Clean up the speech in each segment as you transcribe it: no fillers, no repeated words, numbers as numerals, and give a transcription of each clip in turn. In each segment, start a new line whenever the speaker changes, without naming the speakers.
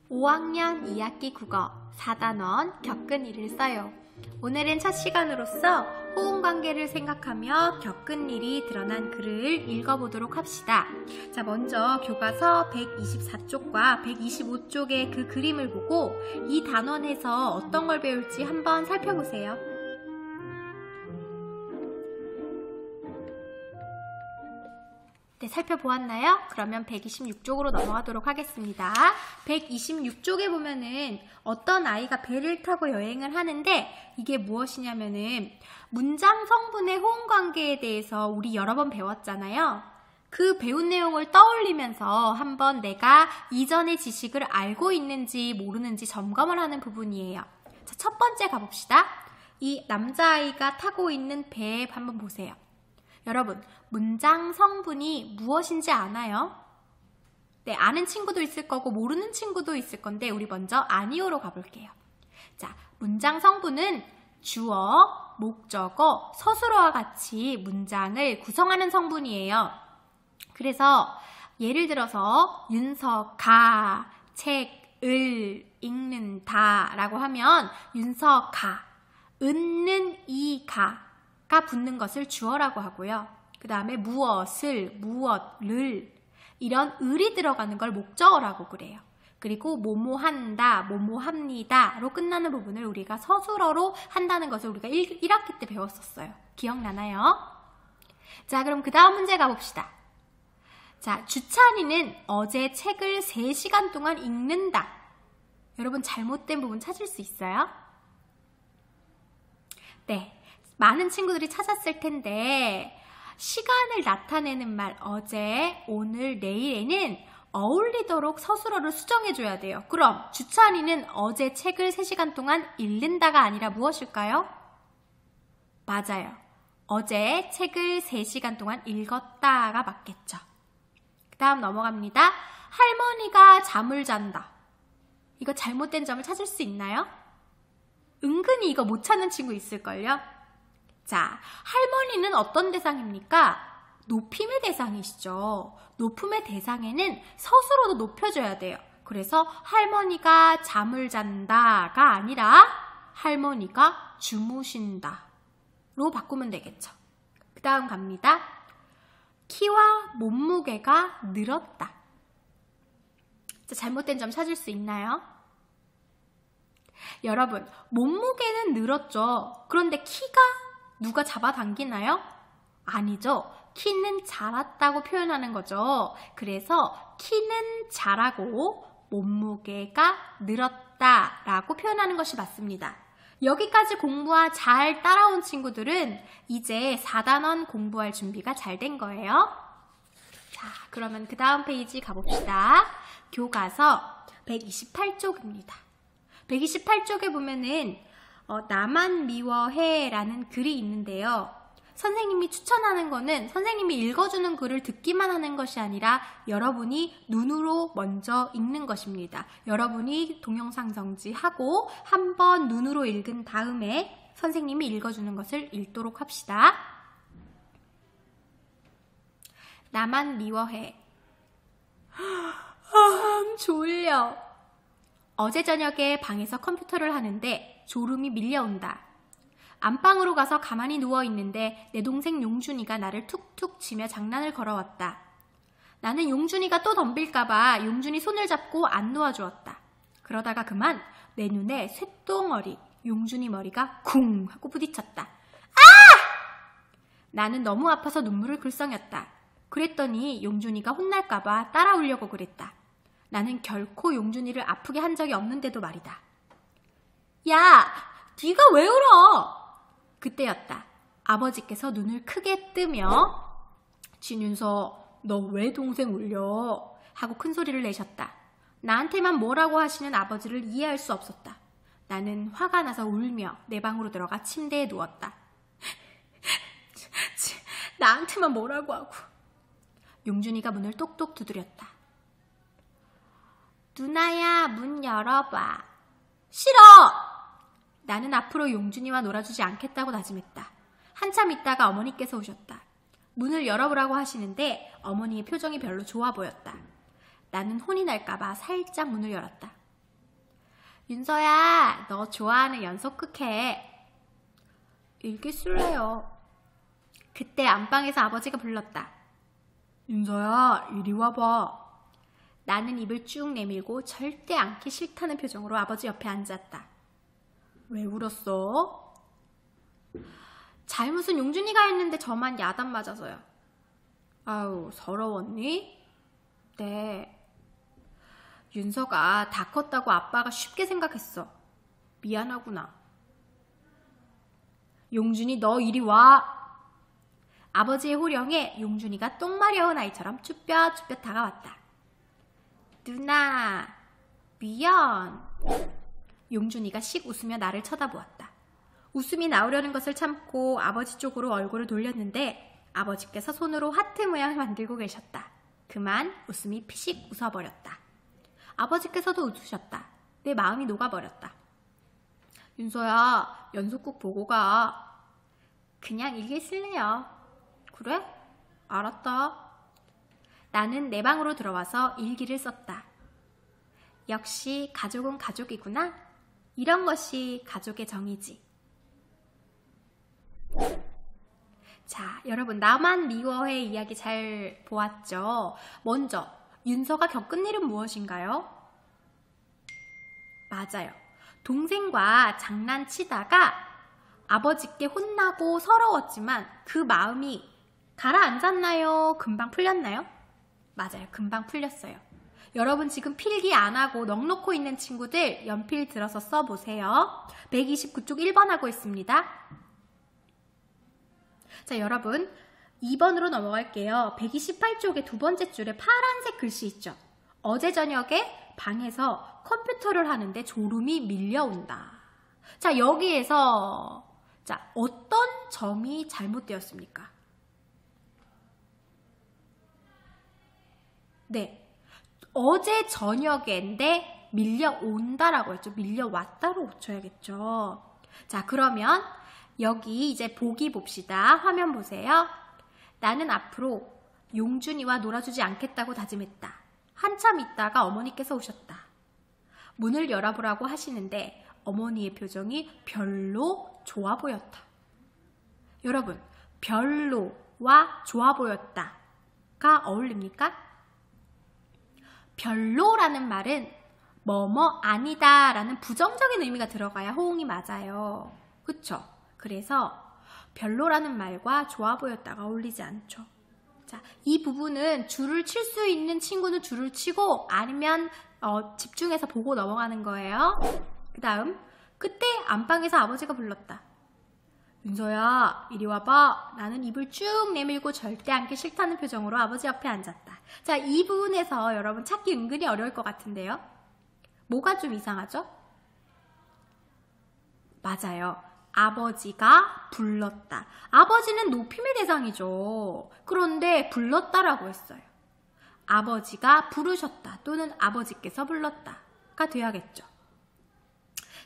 5학년 2학기 국어 4단원 겪은 일을 써요. 오늘은 첫 시간으로서 호응관계를 생각하며 겪은 일이 드러난 글을 읽어보도록 합시다. 자, 먼저 교과서 124쪽과 125쪽의 그 그림을 보고 이 단원에서 어떤 걸 배울지 한번 살펴보세요. 네, 살펴보았나요? 그러면 126쪽으로 넘어가도록 하겠습니다. 126쪽에 보면은 어떤 아이가 배를 타고 여행을 하는데 이게 무엇이냐면은 문장 성분의 호응관계에 대해서 우리 여러 번 배웠잖아요. 그 배운 내용을 떠올리면서 한번 내가 이전의 지식을 알고 있는지 모르는지 점검을 하는 부분이에요. 자, 첫 번째 가봅시다. 이 남자아이가 타고 있는 배 한번 보세요. 여러분, 문장 성분이 무엇인지 아나요? 네, 아는 친구도 있을 거고 모르는 친구도 있을 건데 우리 먼저 아니오로 가볼게요. 자, 문장 성분은 주어, 목적어, 서술어와 같이 문장을 구성하는 성분이에요. 그래서 예를 들어서 윤석가, 책을 읽는다 라고 하면 윤석가, 읽는 이가가 붙는 것을 주어라고 하고요. 그 다음에 무엇을, 무엇을 이런 을이 들어가는 걸 목적어라고 그래요. 그리고 뭐뭐한다, 뭐뭐합니다로 끝나는 부분을 우리가 서술어로 한다는 것을 우리가 1학기 때 배웠었어요. 기억나나요? 자, 그럼 그 다음 문제 가봅시다. 자, 주찬이는 어제 책을 3시간 동안 읽는다. 여러분 잘못된 부분 찾을 수 있어요? 네, 많은 친구들이 찾았을 텐데 시간을 나타내는 말 어제, 오늘, 내일에는 어울리도록 서술어를 수정해줘야 돼요. 그럼 주찬이는 어제 책을 3시간 동안 읽는다가 아니라 무엇일까요? 맞아요. 어제 책을 3시간 동안 읽었다가 맞겠죠. 그 다음 넘어갑니다. 할머니가 잠을 잔다. 이거 잘못된 점을 찾을 수 있나요? 은근히 이거 못 찾는 친구 있을걸요? 자, 할머니는 어떤 대상입니까? 높임의 대상이시죠. 높임의 대상에는 서술어도 높여줘야 돼요. 그래서 할머니가 잠을 잔다가 아니라 할머니가 주무신다로 바꾸면 되겠죠. 그 다음 갑니다. 키와 몸무게가 늘었다. 자, 잘못된 점 찾을 수 있나요? 여러분, 몸무게는 늘었죠. 그런데 키가 누가 잡아당기나요? 아니죠. 키는 자랐다고 표현하는 거죠. 그래서 키는 자라고 몸무게가 늘었다라고 표현하는 것이 맞습니다. 여기까지 공부와 잘 따라온 친구들은 이제 4단원 공부할 준비가 잘 된 거예요. 자, 그러면 그 다음 페이지 가봅시다. 교과서 128쪽입니다. 128쪽에 보면은 나만 미워해 라는 글이 있는데요. 선생님이 추천하는 거는 선생님이 읽어주는 글을 듣기만 하는 것이 아니라 여러분이 눈으로 먼저 읽는 것입니다. 여러분이 동영상 정지하고 한번 눈으로 읽은 다음에 선생님이 읽어주는 것을 읽도록 합시다. 나만 미워해. 졸려. 어제 저녁에 방에서 컴퓨터를 하는데 졸음이 밀려온다. 안방으로 가서 가만히 누워있는데 내 동생 용준이가 나를 툭툭 치며 장난을 걸어왔다. 나는 용준이가 또 덤빌까봐 용준이 손을 잡고 안 놓아주었다. 그러다가 그만 내 눈에 쇳덩어리 용준이 머리가 쿵 하고 부딪혔다. 아! 나는 너무 아파서 눈물을 글썽였다. 그랬더니 용준이가 혼날까봐 따라오려고 그랬다. 나는 결코 용준이를 아프게 한 적이 없는데도 말이다. 야, 네가 왜 울어? 그때였다. 아버지께서 눈을 크게 뜨며 진윤서, 너 왜 동생 울려? 하고 큰 소리를 내셨다. 나한테만 뭐라고 하시는 아버지를 이해할 수 없었다. 나는 화가 나서 울며 내 방으로 들어가 침대에 누웠다. 나한테만 뭐라고 하고. 용준이가 문을 똑똑 두드렸다. 누나야, 문 열어봐. 싫어! 나는 앞으로 용준이와 놀아주지 않겠다고 다짐했다. 한참 있다가 어머니께서 오셨다. 문을 열어보라고 하시는데 어머니의 표정이 별로 좋아 보였다. 나는 혼이 날까봐 살짝 문을 열었다. 윤서야, 너 좋아하는 연속극해. 일기 쓸래요. 그때 안방에서 아버지가 불렀다. 윤서야, 이리 와봐. 나는 입을 쭉 내밀고 절대 앉기 싫다는 표정으로 아버지 옆에 앉았다. 왜 울었어? 잘못은 용준이가 했는데 저만 야단 맞아서요. 아유, 서러웠니? 네. 윤서가 다 컸다고 아빠가 쉽게 생각했어. 미안하구나. 용준이 너 이리 와. 아버지의 호령에 용준이가 똥 마려운 아이처럼 쭈뼛쭈뼛 다가왔다. 누나, 미안. 용준이가 씩 웃으며 나를 쳐다보았다. 웃음이 나오려는 것을 참고 아버지 쪽으로 얼굴을 돌렸는데 아버지께서 손으로 하트 모양을 만들고 계셨다. 그만 웃음이 피식 웃어버렸다. 아버지께서도 웃으셨다. 내 마음이 녹아버렸다. 윤서야, 연속극 보고 가. 그냥 일기 쓸래요. 그래? 알았다. 나는 내 방으로 들어와서 일기를 썼다. 역시 가족은 가족이구나. 이런 것이 가족의 정이지. 자, 여러분, 나만 미워해 이야기 잘 보았죠? 먼저 윤서가 겪은 일은 무엇인가요? 맞아요. 동생과 장난치다가 아버지께 혼나고 서러웠지만 그 마음이 가라앉았나요? 금방 풀렸나요? 맞아요. 금방 풀렸어요. 여러분 지금 필기 안 하고 넋 놓고 있는 친구들 연필 들어서 써보세요. 129쪽 1번 하고 있습니다. 자, 여러분 2번으로 넘어갈게요. 128쪽의 두 번째 줄에 파란색 글씨 있죠? 어제 저녁에 방에서 컴퓨터를 하는데 졸음이 밀려온다. 자, 여기에서 자, 어떤 점이 잘못되었습니까? 네, 어제 저녁인데 밀려온다라고 했죠. 밀려왔다로 고쳐야겠죠. 자, 그러면 여기 이제 보기 봅시다. 화면 보세요. 나는 앞으로 용준이와 놀아주지 않겠다고 다짐했다. 한참 있다가 어머니께서 오셨다. 문을 열어보라고 하시는데 어머니의 표정이 별로 좋아 보였다. 여러분, 별로와 좋아 보였다가 어울립니까? 별로라는 말은 뭐뭐 아니다 라는 부정적인 의미가 들어가야 호응이 맞아요. 그쵸? 그래서 별로라는 말과 좋아 보였다가 어울리지 않죠. 자, 이 부분은 줄을 칠 수 있는 친구는 줄을 치고 아니면 집중해서 보고 넘어가는 거예요. 그 다음, 그때 안방에서 아버지가 불렀다. 윤서야, 이리 와봐. 나는 입을 쭉 내밀고 절대 앉기 싫다는 표정으로 아버지 옆에 앉았다. 자, 이 부분에서 여러분 찾기 은근히 어려울 것 같은데요. 뭐가 좀 이상하죠? 맞아요. 아버지가 불렀다. 아버지는 높임의 대상이죠. 그런데 불렀다라고 했어요. 아버지가 부르셨다 또는 아버지께서 불렀다가 돼야겠죠.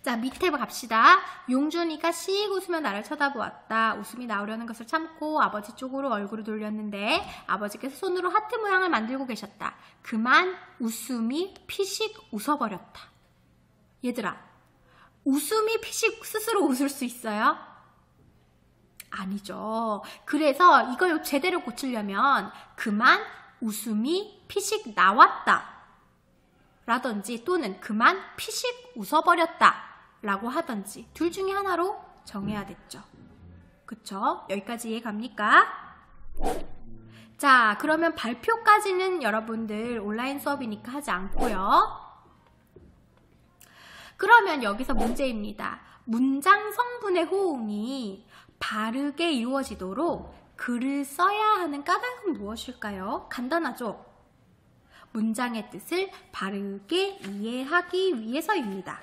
자, 밑에 갑시다. 용준이가 씩 웃으며 나를 쳐다보았다. 웃음이 나오려는 것을 참고 아버지 쪽으로 얼굴을 돌렸는데 아버지께서 손으로 하트 모양을 만들고 계셨다. 그만 웃음이 피식 웃어버렸다. 얘들아, 웃음이 피식 스스로 웃을 수 있어요? 아니죠. 그래서 이걸 제대로 고치려면 그만 웃음이 피식 나왔다 라든지 또는 그만 피식 웃어버렸다 라고 하든지 둘 중에 하나로 정해야 됐죠. 그쵸? 여기까지 이해 갑니까? 자, 그러면 발표까지는 여러분들 온라인 수업이니까 하지 않고요. 그러면 여기서 문제입니다. 문장 성분의 호응이 바르게 이루어지도록 글을 써야 하는 까닭은 무엇일까요? 간단하죠? 문장의 뜻을 바르게 이해하기 위해서입니다.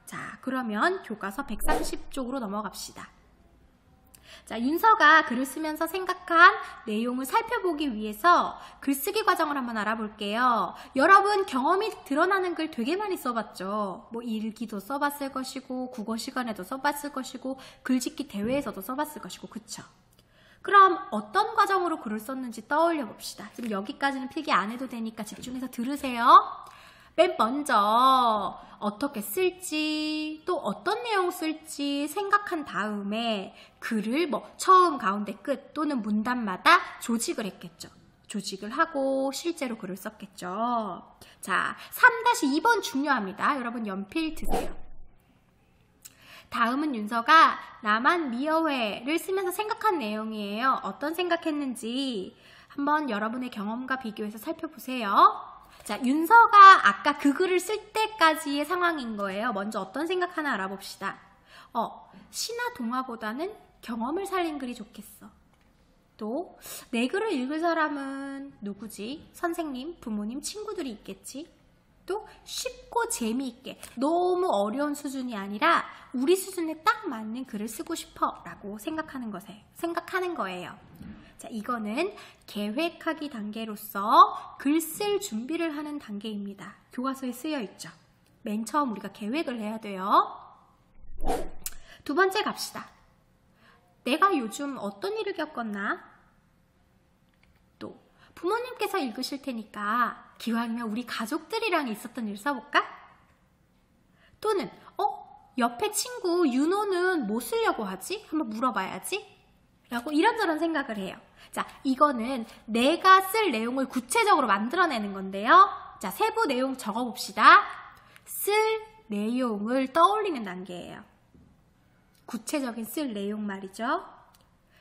자, 그러면 교과서 130쪽으로 넘어갑시다. 자, 윤서가 글을 쓰면서 생각한 내용을 살펴보기 위해서 글쓰기 과정을 한번 알아볼게요. 여러분 경험이 드러나는 글 되게 많이 써봤죠. 뭐 일기도 써봤을 것이고 국어 시간에도 써봤을 것이고 글짓기 대회에서도 써봤을 것이고 그쵸? 그럼 어떤 과정으로 글을 썼는지 떠올려 봅시다. 지금 여기까지는 필기 안 해도 되니까 집중해서 들으세요. 맨 먼저 어떻게 쓸지 또 어떤 내용 쓸지 생각한 다음에 글을 처음, 가운데, 끝 또는 문단마다 조직을 했겠죠. 조직을 하고 실제로 글을 썼겠죠. 자, 3-2번 중요합니다. 여러분 연필 드세요. 다음은 윤서가 나만 미어회를 쓰면서 생각한 내용이에요. 어떤 생각했는지 한번 여러분의 경험과 비교해서 살펴보세요. 자, 윤서가 아까 그 글을 쓸 때까지의 상황인 거예요. 먼저 어떤 생각 하나 알아봅시다. 시나 동화보다는 경험을 살린 글이 좋겠어. 또 내 글을 읽을 사람은 누구지? 선생님, 부모님, 친구들이 있겠지? 또 쉽고 재미있게 너무 어려운 수준이 아니라 우리 수준에 딱 맞는 글을 쓰고 싶어 라고 생각하는 거예요. 자, 이거는 계획하기 단계로서 글 쓸 준비를 하는 단계입니다. 교과서에 쓰여 있죠. 맨 처음 우리가 계획을 해야 돼요. 두 번째 갑시다. 내가 요즘 어떤 일을 겪었나? 또 부모님께서 읽으실 테니까 기왕이면 우리 가족들이랑 있었던 일 써볼까? 또는 옆에 친구 윤호는 뭐 쓰려고 하지? 한번 물어봐야지? 라고 이런저런 생각을 해요. 자, 이거는 내가 쓸 내용을 구체적으로 만들어내는 건데요. 자, 세부 내용 적어봅시다. 쓸 내용을 떠올리는 단계예요. 구체적인 쓸 내용 말이죠.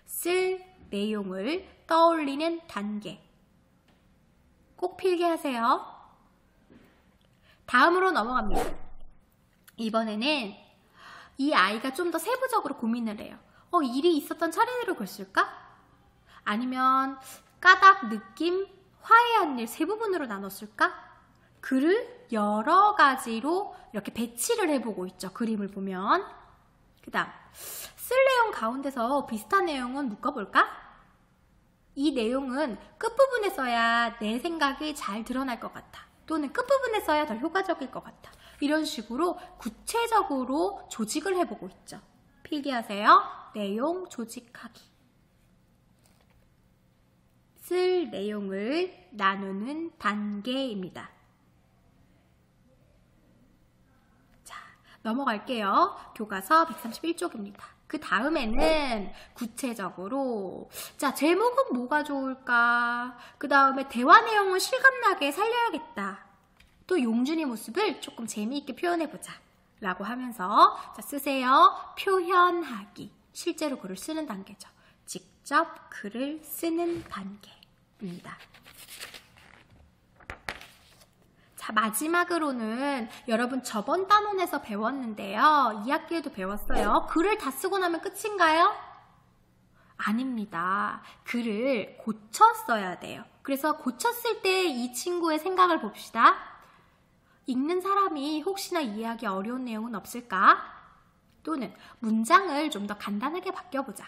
쓸 내용을 떠올리는 단계. 꼭 필기하세요. 다음으로 넘어갑니다. 이번에는 이 아이가 좀 더 세부적으로 고민을 해요. 일이 있었던 차례대로 글 쓸까? 아니면 까닭, 느낌, 화해한 일 세 부분으로 나눴을까? 글을 여러 가지로 이렇게 배치를 해보고 있죠. 그림을 보면. 그 다음 쓸 내용 가운데서 비슷한 내용은 묶어볼까? 이 내용은 끝부분에 써야 내 생각이 잘 드러날 것 같아. 또는 끝부분에 써야 더 효과적일 것 같아. 이런 식으로 구체적으로 조직을 해보고 있죠. 필기하세요. 내용 조직하기. 쓸 내용을 나누는 단계입니다. 자, 넘어갈게요. 교과서 131쪽입니다. 그 다음에는 구체적으로 자, 제목은 뭐가 좋을까? 그 다음에 대화 내용을 실감나게 살려야겠다. 또 용준이 모습을 조금 재미있게 표현해보자 라고 하면서 자, 쓰세요. 표현하기. 실제로 글을 쓰는 단계죠. 직접 글을 쓰는 단계입니다. 자, 마지막으로는 여러분 저번 단원에서 배웠는데요. 2학기에도 배웠어요. 글을 다 쓰고 나면 끝인가요? 아닙니다. 글을 고쳐 써야 돼요. 그래서 고쳤을 때 이 친구의 생각을 봅시다. 읽는 사람이 혹시나 이해하기 어려운 내용은 없을까? 또는 문장을 좀 더 간단하게 바뀌어보자.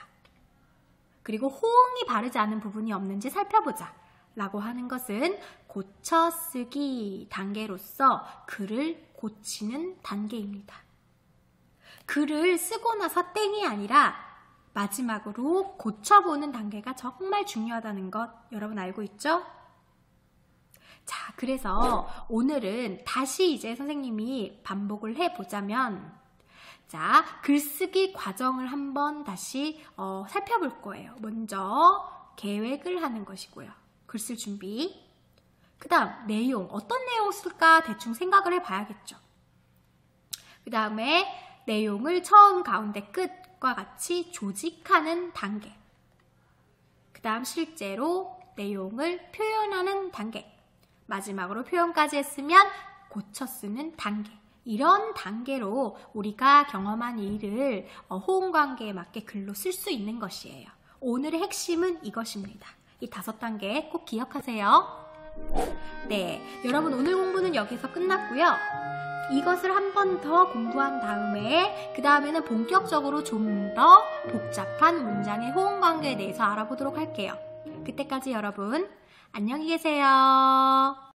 그리고 호응이 바르지 않은 부분이 없는지 살펴보자. 라고 하는 것은 고쳐쓰기 단계로서 글을 고치는 단계입니다. 글을 쓰고 나서 땡이 아니라 마지막으로 고쳐보는 단계가 정말 중요하다는 것 여러분 알고 있죠? 자, 그래서 오늘은 다시 이제 선생님이 반복을 해보자면 자, 글쓰기 과정을 한번 다시 살펴볼 거예요. 먼저 계획을 하는 것이고요. 글쓸 준비. 그 다음 내용, 어떤 내용 쓸까 대충 생각을 해봐야겠죠. 그 다음에 내용을 처음, 가운데, 끝과 같이 조직하는 단계. 그 다음 실제로 내용을 표현하는 단계. 마지막으로 표현까지 했으면 고쳐 쓰는 단계. 이런 단계로 우리가 경험한 일을 호응관계에 맞게 글로 쓸 수 있는 것이에요. 오늘의 핵심은 이것입니다. 이 5단계 꼭 기억하세요. 네, 여러분 오늘 공부는 여기서 끝났고요. 이것을 한 번 더 공부한 다음에 그 다음에는 본격적으로 좀 더 복잡한 문장의 호응관계에 대해서 알아보도록 할게요. 그때까지 여러분 안녕히 계세요.